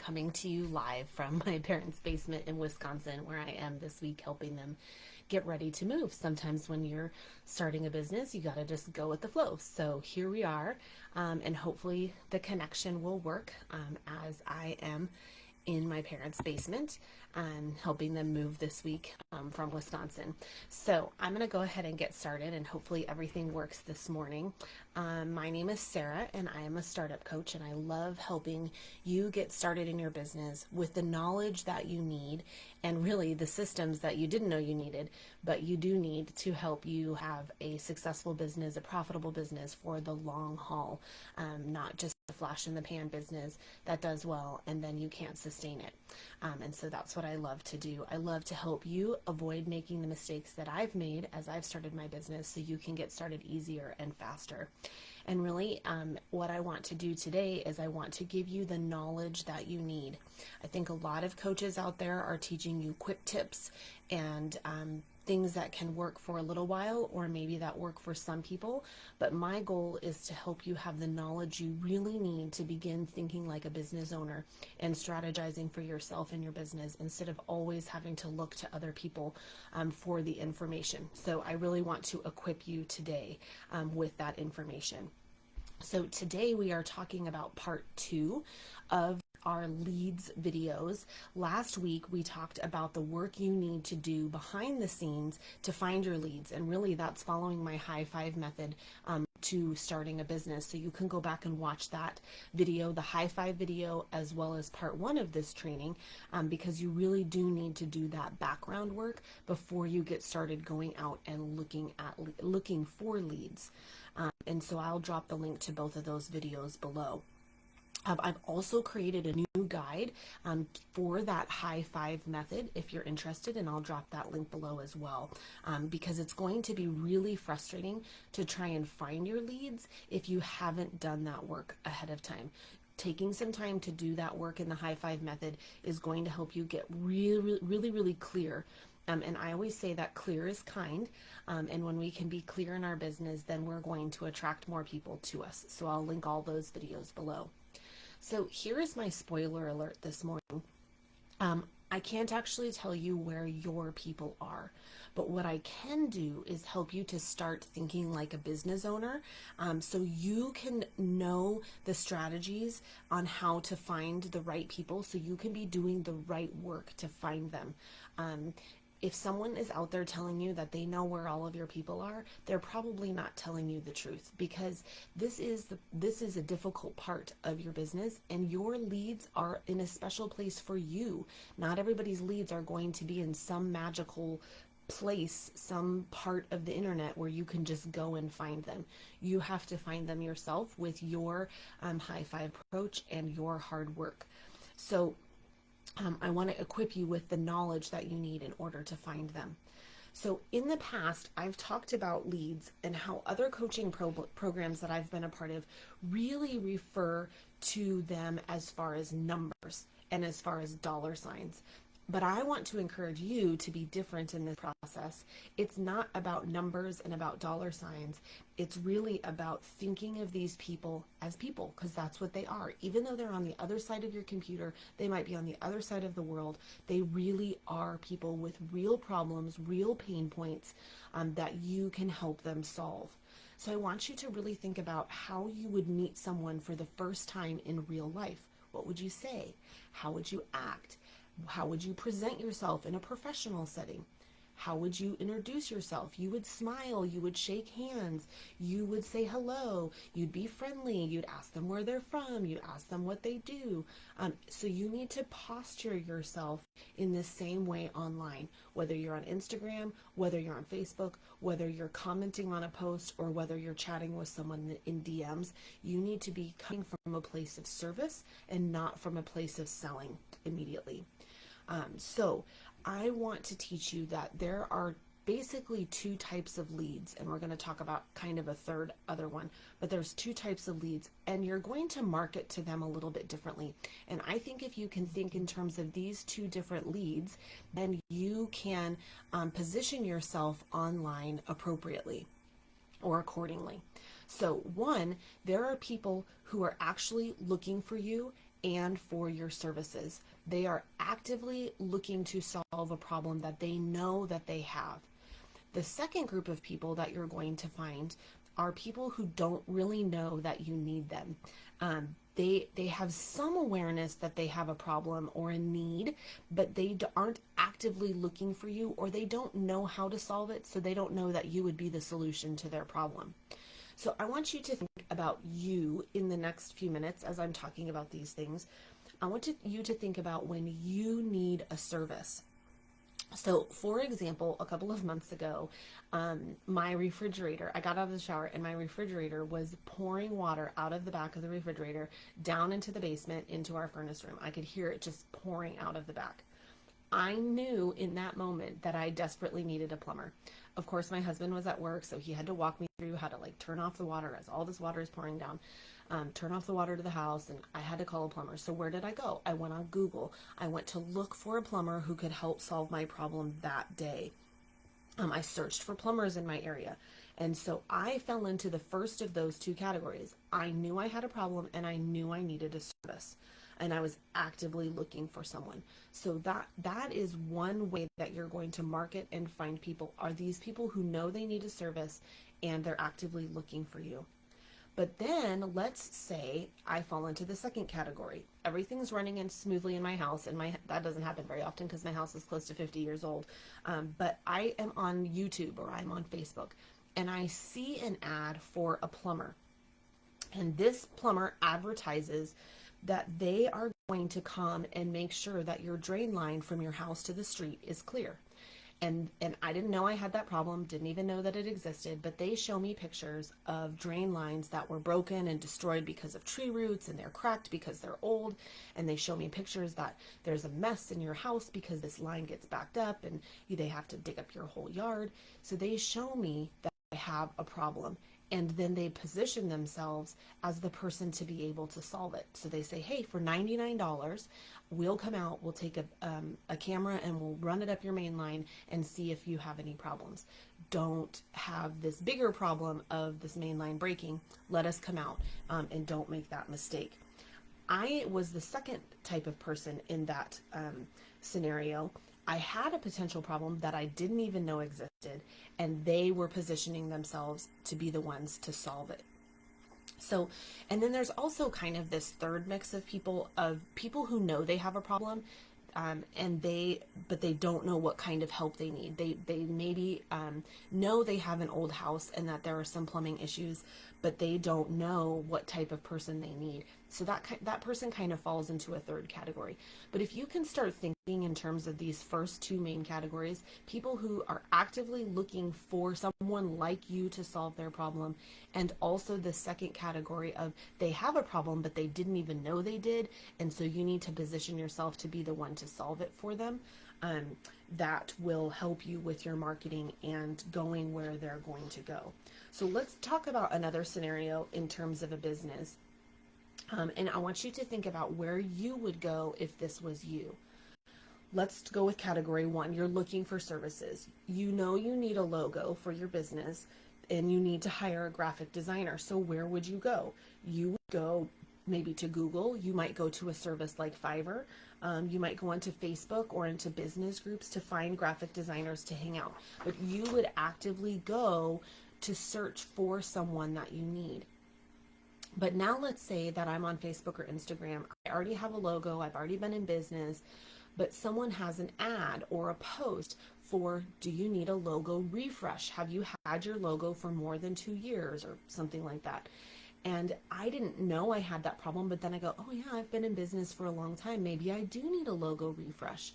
coming to you live from my parents' basement in Wisconsin, where I am this week helping them get ready to move. Sometimes when you're starting a business, you got to just go with the flow. So here we are, and hopefully the connection will work as I am in my parents' basement and helping them move this week from Wisconsin. So I'm going to go ahead and get started, and hopefully everything works this morning. My name is Sarah, and I am a startup coach, and I love helping you get started in your business with the knowledge that you need and really the systems that you didn't know you needed, but you do need to help you have a successful business, a profitable business for the long haul, not just a flash in the pan business that does well and then you can't sustain it. And so that's what I love to do. I love to help you avoid making the mistakes that I've made as I've started my business so you can get started easier and faster. And really, what I want to do today is I want to give you the knowledge that you need. I think a lot of coaches out there are teaching you quick tips and things that can work for a little while, or maybe that work for some people. But my goal is to help you have the knowledge you really need to begin thinking like a business owner and strategizing for yourself and your business instead of always having to look to other people for the information. So I really want to equip you today with that information. So today we are talking about part 2 of our leads videos. Last week we talked about the work you need to do behind the scenes to find your leads, and really that's following my high five method to starting a business. So you can go back and watch that video, the high five video, as well as part 1 of this training, because you really do need to do that background work before you get started going out and looking for leads. And so I'll drop the link to both of those videos below. I've also created a new guide for that high five method if you're interested, and I'll drop that link below as well, because it's going to be really frustrating to try and find your leads if you haven't done that work ahead of time. Taking some time to do that work in the high five method is going to help you get really clear. And I always say that clear is kind, and when we can be clear in our business, then we're going to attract more people to us. So I'll link all those videos below. So here is my spoiler alert this morning. I can't actually tell you where your people are, but what I can do is help you to start thinking like a business owner, so you can know the strategies on how to find the right people so you can be doing the right work to find them. If someone is out there telling you that they know where all of your people are, they're probably not telling you the truth, because this is a difficult part of your business, and your leads are in a special place for you. Not everybody's leads are going to be in some magical place, some part of the internet where you can just go and find them. You have to find them yourself with your high five approach and your hard work. So I want to equip you with the knowledge that you need in order to find them. So in the past, I've talked about leads and how other coaching programs that I've been a part of really refer to them as far as numbers and as far as dollar signs. But I want to encourage you to be different in this process. It's not about numbers and about dollar signs. It's really about thinking of these people as people, because that's what they are. Even though they're on the other side of your computer, they might be on the other side of the world. They really are people with real problems, real pain points that you can help them solve. So I want you to really think about how you would meet someone for the first time in real life. What would you say? How would you act? How would you present yourself in a professional setting? How would you introduce yourself? You would smile, you would shake hands, you would say hello, you'd be friendly, you'd ask them where they're from, you'd ask them what they do. So you need to posture yourself in the same way online, whether you're on Instagram, whether you're on Facebook, whether you're commenting on a post, or whether you're chatting with someone in DMs. You need to be coming from a place of service and not from a place of selling immediately. So I want to teach you that there are basically 2 types of leads, and we're going to talk about kind of a third other one, but there's 2 types of leads, and you're going to market to them a little bit differently. And I think if you can think in terms of these 2 different leads, then you can position yourself online appropriately or accordingly. So 1, there are people who are actually looking for you and for your services. They are actively looking to solve a problem that they know that they have. The second group of people that you're going to find are people who don't really know that you need them. They have some awareness that they have a problem or a need, but they aren't actively looking for you, or they don't know how to solve it, so they don't know that you would be the solution to their problem. So I want you to think about you in the next few minutes as I'm talking about these things. I want you to think about when you need a service. So, for example, a couple of months ago, my refrigerator, I got out of the shower and my refrigerator was pouring water out of the back of the refrigerator down into the basement into our furnace room. I could hear it just pouring out of the back. I knew in that moment that I desperately needed a plumber. Of course, my husband was at work, so he had to walk me through how to turn off the water as all this water is pouring down. Turn off the water to the house, and I had to call a plumber. So where did I go? I went on Google. I went to look for a plumber who could help solve my problem that day. I searched for plumbers in my area. And so I fell into the first of those two categories. I knew I had a problem and I knew I needed a service. And I was actively looking for someone. So that is one way that you're going to market and find people, are these people who know they need a service and they're actively looking for you. But then let's say I fall into the second category. Everything's running in smoothly in my house, and that doesn't happen very often because my house is close to 50 years old. But I am on YouTube or I'm on Facebook, and I see an ad for a plumber. And this plumber advertises that they are going to come and make sure that your drain line from your house to the street is clear. And I didn't know I had that problem, didn't even know that it existed, but they show me pictures of drain lines that were broken and destroyed because of tree roots, and they're cracked because they're old, and they show me pictures that there's a mess in your house because this line gets backed up and they have to dig up your whole yard. So they show me that I have a problem, and then they position themselves as the person to be able to solve it. So they say, hey, for $99, we'll come out, we'll take a camera and we'll run it up your main line and see if you have any problems. Don't have this bigger problem of this main line breaking. Let us come out, and don't make that mistake. I was the second type of person in that scenario. I had a potential problem that I didn't even know existed, and they were positioning themselves to be the ones to solve it. So, and then there's also kind of this third mix of people who know they have a problem, but they don't know what kind of help they need. They maybe know they have an old house and that there are some plumbing issues, but they don't know what type of person they need. So that person kind of falls into a third category. But if you can start thinking in terms of these first two main categories, people who are actively looking for someone like you to solve their problem, and also the second category of they have a problem but they didn't even know they did, and so you need to position yourself to be the one to solve it for them, that will help you with your marketing and going where they're going to go. So let's talk about another scenario in terms of a business. And I want you to think about where you would go if this was you. Let's go with category one. You're looking for services. You know you need a logo for your business and you need to hire a graphic designer. So where would you go? You would go maybe to Google. You might go to a service like Fiverr. You might go onto Facebook or into business groups to find graphic designers to hang out. But you would actively go to search for someone that you need. But now let's say that I'm on Facebook or Instagram. I already have a logo. I've already been in business, but someone has an ad or a post for, do you need a logo refresh? Have you had your logo for more than 2 years or something like that? And I didn't know I had that problem, but then I go, oh yeah, I've been in business for a long time. Maybe I do need a logo refresh.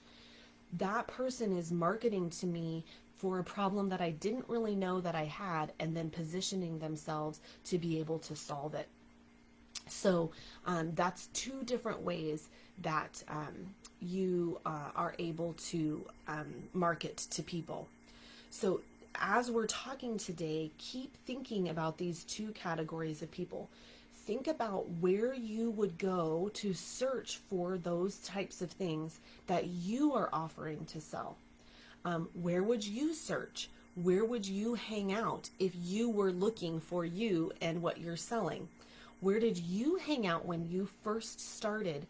That person is marketing to me for a problem that I didn't really know that I had, and then positioning themselves to be able to solve it. So that's two different ways that you are able to market to people. So as we're talking today, keep thinking about these two categories of people. Think about where you would go to search for those types of things that you are offering to sell. Where would you search? Where would you hang out if you were looking for you and what you're selling? Where did you hang out when you first started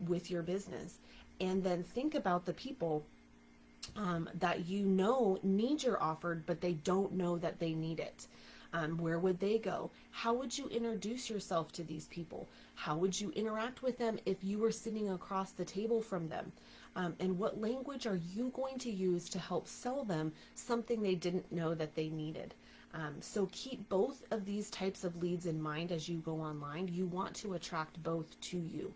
with your business? And then think about the people that you know need your offer, but they don't know that they need it. Where would they go? How would you introduce yourself to these people? How would you interact with them if you were sitting across the table from them? And what language are you going to use to help sell them something they didn't know that they needed? So keep both of these types of leads in mind as you go online. You want to attract both to you.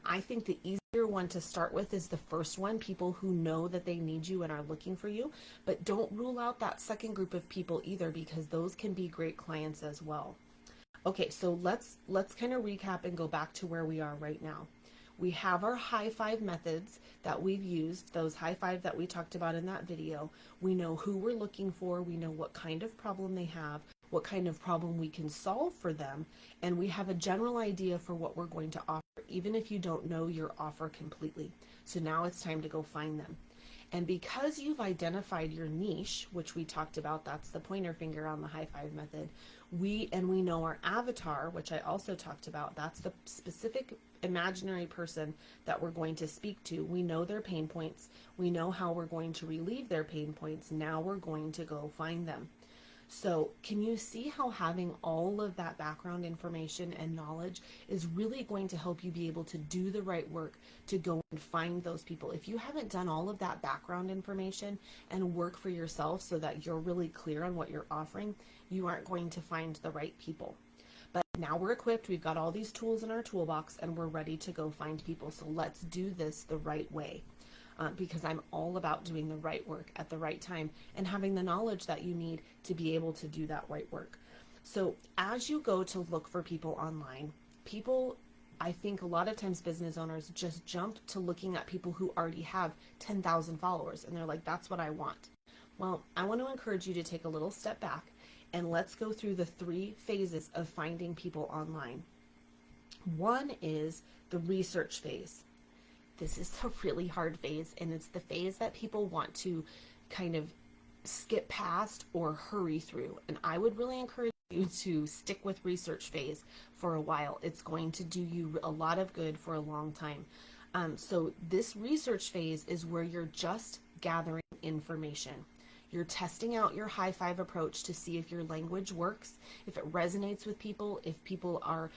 I think the easier one to start with is the first one, people who know that they need you and are looking for you, but don't rule out that second group of people either, because those can be great clients as well. Okay, so let's kind of recap and go back to where we are right now. We have our high five methods that we've used, those high five that we talked about in that video. We know who we're looking for. We know what kind of problem they have, what kind of problem we can solve for them, and we have a general idea for what we're going to offer, even if you don't know your offer completely. So now it's time to go find them. And because you've identified your niche, which we talked about, that's the pointer finger on the high five method, we know our avatar, which I also talked about, that's the specific imaginary person that we're going to speak to. We know their pain points. We know how we're going to relieve their pain points. Now we're going to go find them. So can you see how having all of that background information and knowledge is really going to help you be able to do the right work to go and find those people? If you haven't done all of that background information and work for yourself so that you're really clear on what you're offering, you aren't going to find the right people. But now we're equipped, we've got all these tools in our toolbox, and we're ready to go find people. So let's do this the right way. Because I'm all about doing the right work at the right time and having the knowledge that you need to be able to do that right work. So as you go to look for people online, I think a lot of times business owners just jump to looking at people who already have 10,000 followers and they're like, that's what I want. Well, I want to encourage you to take a little step back and let's go through the 3 phases of finding people online. One is the research phase. This is the really hard phase, and it's the phase that people want to kind of skip past or hurry through. And I would really encourage you to stick with research phase for a while. It's going to do you a lot of good for a long time. So this research phase is where you're just gathering information. You're testing out your high five approach to see if your language works, if it resonates with people, if people are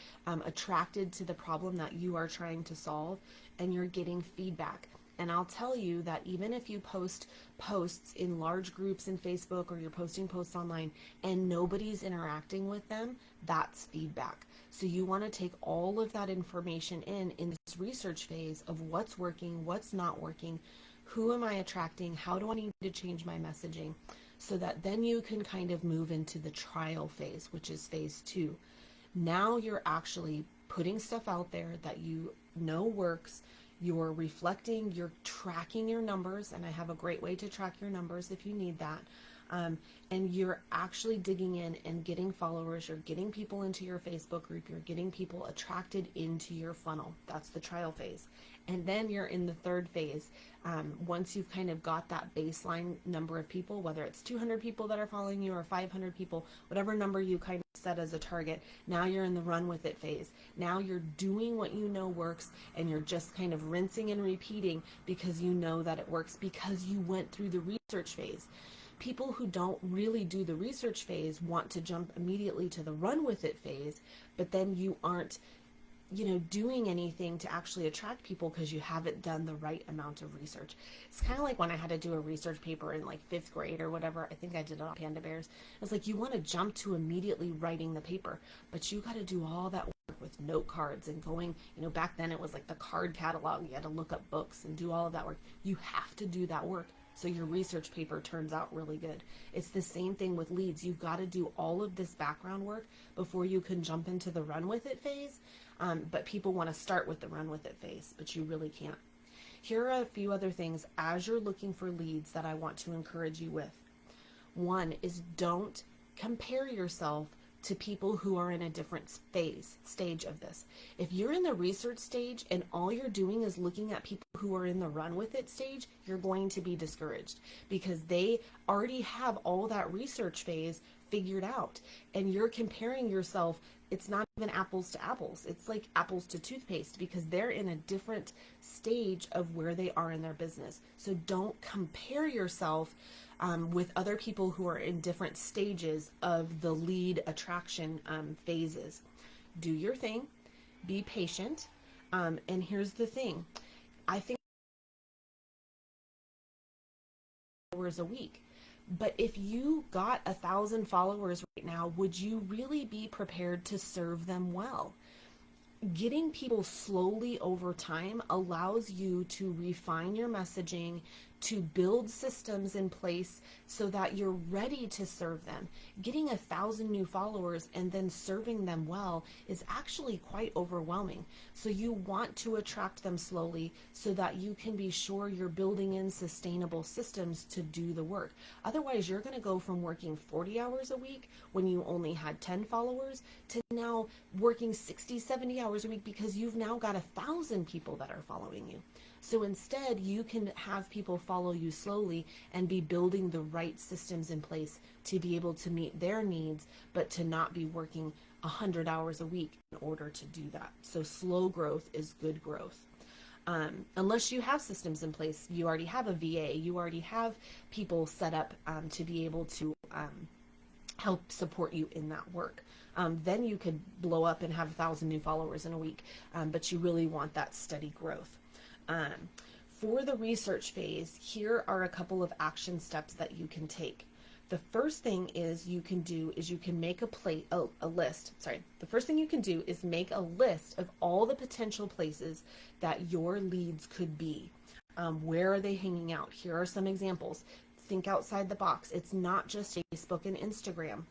attracted to the problem that you are trying to solve, and you're getting feedback. And I'll tell you that even if you post posts in large groups in Facebook or you're posting posts online and nobody's interacting with them, that's feedback. So you want to take all of that information in this research phase of what's working, what's not working, who am I attracting, how do I need to change my messaging, so that then you can kind of move into the trial phase, which is phase 2. Now you're actually putting stuff out there that you know works. You're reflecting, you're tracking your numbers, and I have a great way to track your numbers if you need that. And you're actually digging in and getting followers, you're getting people into your Facebook group, you're getting people attracted into your funnel. That's the trial phase. And then you're in the third phase. Once you've kind of got that baseline number of people, whether it's 200 people that are following you or 500 people, whatever number you kind of set as a target, now you're in the run with it phase. Now you're doing what you know works, and you're just kind of rinsing and repeating because you know that it works, because you went through the research phase. People who don't really do the research phase want to jump immediately to the run with it phase, but then you aren't doing anything to actually attract people because you haven't done the right amount of research. It's kind of like when I had to do a research paper in like 5th grade or whatever. I think I did it on panda bears. It's like you want to jump to immediately writing the paper, but you got to do all that work with note cards and going, back then it was like the card catalog. You had to look up books and do all of that work. You have to do that work so your research paper turns out really good. It's the same thing with leads. You've got to do all of this background work before you can jump into the run with it phase. But people want to start with the run with it phase, but you really can't. Here are a few other things as you're looking for leads that I want to encourage you with. One is, don't compare yourself to people who are in a different stage of this. If you're in the research stage and all you're doing is looking at people who are in the run with it stage, you're going to be discouraged because they already have all that research phase figured out. And you're comparing yourself, it's not even apples to apples. It's like apples to toothpaste, because they're in a different stage of where they are in their business. So don't compare yourself with other people who are in different stages of the lead attraction phases. Do your thing, be patient. And here's the thing. I think hours a week. But if you got 1,000 followers right now, would you really be prepared to serve them well? Getting people slowly over time allows you to refine your messaging, to build systems in place so that you're ready to serve them. Getting 1,000 new followers and then serving them well is actually quite overwhelming. So you want to attract them slowly so that you can be sure you're building in sustainable systems to do the work. Otherwise, you're going to go from working 40 hours a week when you only had 10 followers to now working 60, 70 hours a week because you've now got 1,000 people that are following you. So instead, you can have people follow you slowly and be building the right systems in place to be able to meet their needs, but to not be working 100 hours a week in order to do that. So slow growth is good growth. Unless you have systems in place, you already have a VA, you already have people set up to be able to help support you in that work. Then you could blow up and have 1,000 new followers in a week, but you really want that steady growth. For the research phase, here are a couple of action steps that you can take. The first thing you can make a list. Sorry. The first thing you can do is make a list of all the potential places that your leads could be. Where are they hanging out? Here are some examples. Think outside the box. It's not just Facebook and Instagram.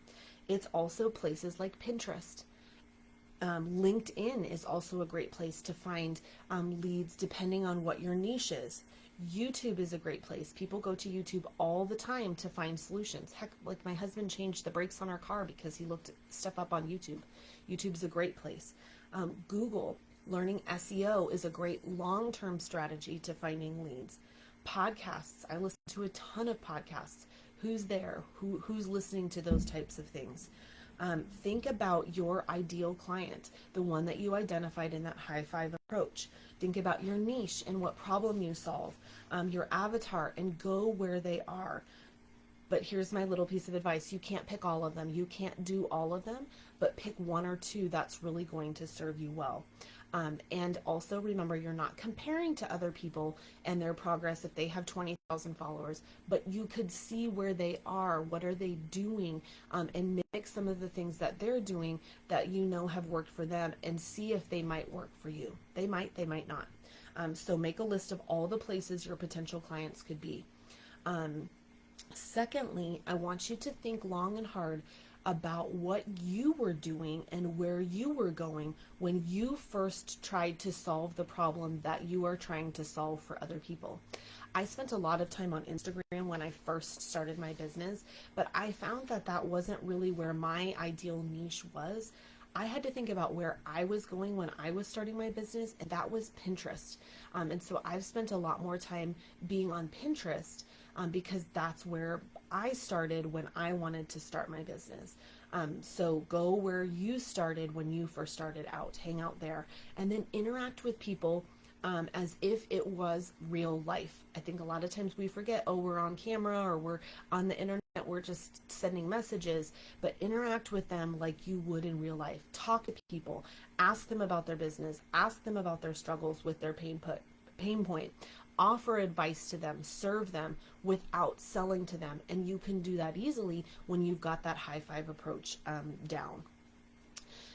It's also places like Pinterest. LinkedIn is also a great place to find leads depending on what your niche is. YouTube is a great place. People go to YouTube all the time to find solutions. Heck, like my husband changed the brakes on our car because he looked stuff up on YouTube. YouTube's a great place. Google, learning SEO is a great long-term strategy to finding leads. Podcasts, I listen to a ton of podcasts. Who's there? Who's listening to those types of things? Think about your ideal client, the one that you identified in that high five approach. Think about your niche and what problem you solve, your avatar, and go where they are. But here's my little piece of advice. You can't pick all of them. You can't do all of them, but pick one or two that's really going to serve you well. And also remember, you're not comparing to other people and their progress if they have 20,000 followers, but you could see where they are, what are they doing, and mimic some of the things that they're doing that you know have worked for them and see if they might work for you. They might not. So make a list of all the places your potential clients could be. Secondly, I want you to think long and hard about what you were doing and where you were going when you first tried to solve the problem that you are trying to solve for other people. I spent a lot of time on Instagram when I first started my business, but I found that that wasn't really where my ideal niche was. I had to think about where I was going when I was starting my business, and that was Pinterest. And so I've spent a lot more time being on Pinterest because that's where I started when I wanted to start my business. So go where you started when you first started out, hang out there, and then interact with people as if it was real life. I think a lot of times we forget, we're on camera or we're on the internet, we're just sending messages, but interact with them like you would in real life. Talk to people, ask them about their business, ask them about their struggles with their pain point. Offer advice to them, serve them without selling to them. And you can do that easily when you've got that high five approach down.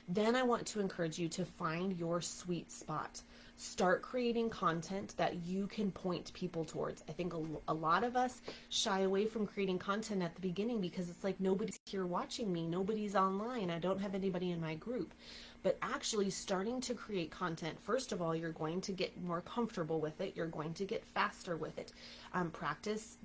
Then I want to encourage you to find your sweet spot. Start creating content that you can point people towards. I think a lot of us shy away from creating content at the beginning because it's like, nobody's here watching me, nobody's online, I don't have anybody in my group. But actually starting to create content, first of all, you're going to get more comfortable with it. You're going to get faster with it. Practice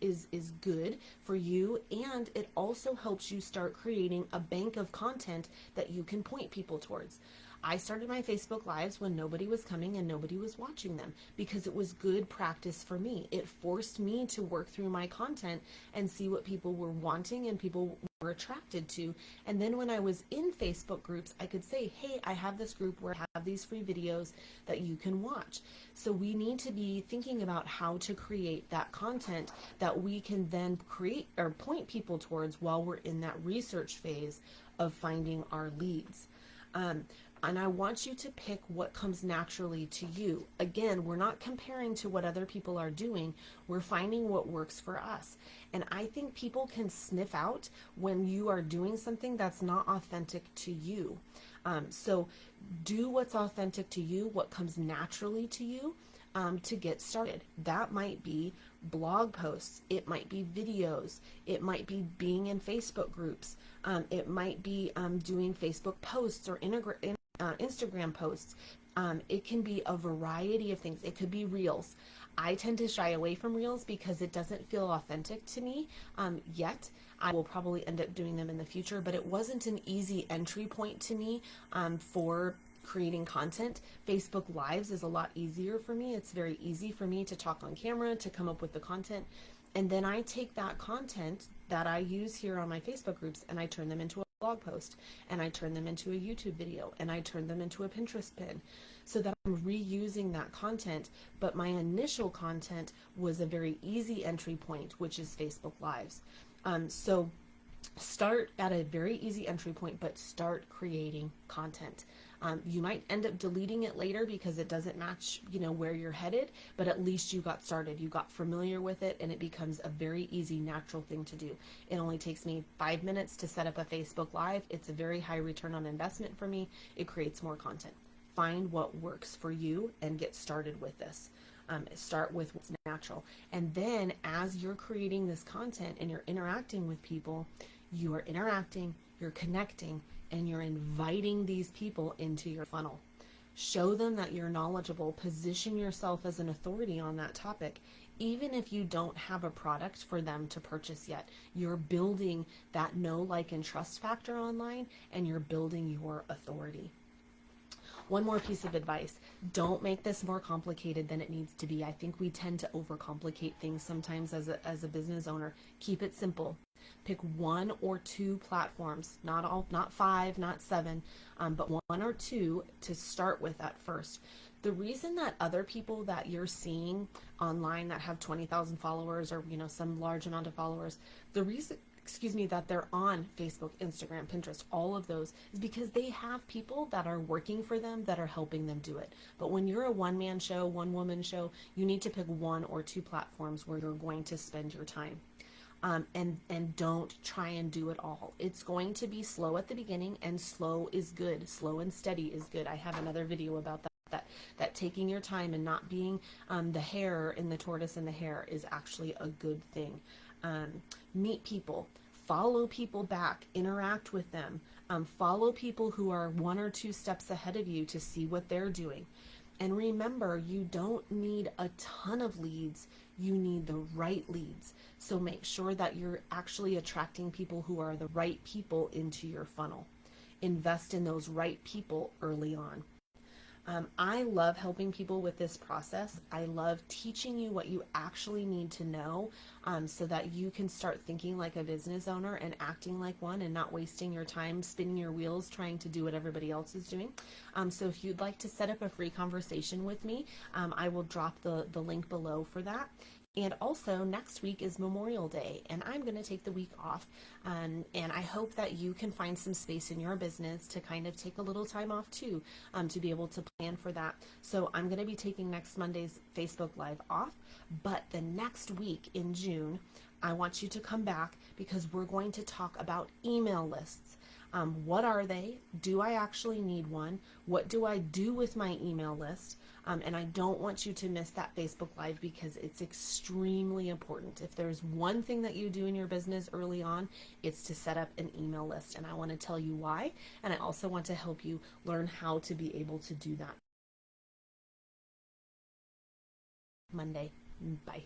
is good for you, and it also helps you start creating a bank of content that you can point people towards. I started my Facebook Lives when nobody was coming and nobody was watching them because it was good practice for me. It forced me to work through my content and see what people were wanting and people were attracted to. And then when I was in Facebook groups, I could say, hey, I have this group where I have these free videos that you can watch. So we need to be thinking about how to create that content that we can then create or point people towards while we're in that research phase of finding our leads. And I want you to pick what comes naturally to you. Again, we're not comparing to what other people are doing. We're finding what works for us. And I think people can sniff out when you are doing something that's not authentic to you. So do what's authentic to you, what comes naturally to you. To get started. That might be blog posts, it might be videos, it might be being in Facebook groups, it might be doing Facebook posts or Instagram posts. It can be a variety of things. It could be reels. I tend to shy away from reels because it doesn't feel authentic to me yet. I will probably end up doing them in the future, but it wasn't an easy entry point to me for creating content. Facebook Lives is a lot easier for me. It's very easy for me to talk on camera, to come up with the content. And then I take that content that I use here on my Facebook groups and I turn them into a blog post, and I turn them into a YouTube video, and I turn them into a Pinterest pin, so that I'm reusing that content. But my initial content was a very easy entry point, which is Facebook Lives. So start at a very easy entry point, but start creating content. You might end up deleting it later because it doesn't match, where you're headed, but at least you got started, you got familiar with it, and it becomes a very easy, natural thing to do. It only takes me 5 minutes to set up a Facebook Live. It's a very high return on investment for me. It creates more content. Find what works for you and get started with this. Start with what's natural. And then as you're creating this content and you're interacting with people, you are interacting, you're connecting, and you're inviting these people into your funnel. Show them that you're knowledgeable. Position yourself as an authority on that topic. Even if you don't have a product for them to purchase yet, you're building that know, like, and trust factor online, and you're building your authority. One more piece of advice. Don't make this more complicated than it needs to be. I think we tend to overcomplicate things sometimes as a business owner. Keep it simple. Pick 1 or 2 platforms, not 5, not 7, but 1 or 2 to start with at first. The reason that other people that you're seeing online that have 20,000 followers or some large amount of followers, the reason that they're on Facebook, Instagram, Pinterest, all of those, is because they have people that are working for them that are helping them do it. But when you're a one-man show, one-woman show, you need to pick 1 or 2 platforms where you're going to spend your time. And don't try and do it all. It's going to be slow at the beginning, and slow is good. Slow and steady is good. I have another video about that taking your time and not being the hare in the tortoise and the hare is actually a good thing. Meet people, follow people back, interact with them, follow people who are 1 or 2 steps ahead of you to see what they're doing. And remember, you don't need a ton of leads, you need the right leads. So make sure that you're actually attracting people who are the right people into your funnel. Invest in those right people early on. I love helping people with this process. I love teaching you what you actually need to know so that you can start thinking like a business owner and acting like one, and not wasting your time spinning your wheels trying to do what everybody else is doing. So if you'd like to set up a free conversation with me, I will drop the link below for that. And also next week is Memorial Day, and I'm going to take the week off, and I hope that you can find some space in your business to kind of take a little time off too, to be able to plan for that. So I'm going to be taking next Monday's Facebook Live off, but the next week in June, I want you to come back because we're going to talk about email lists. What are they? Do I actually need one? What do I do with my email list? And I don't want you to miss that Facebook Live because it's extremely important. If there's one thing that you do in your business early on, it's to set up an email list. And I want to tell you why. And I also want to help you learn how to be able to do that. Monday. Bye.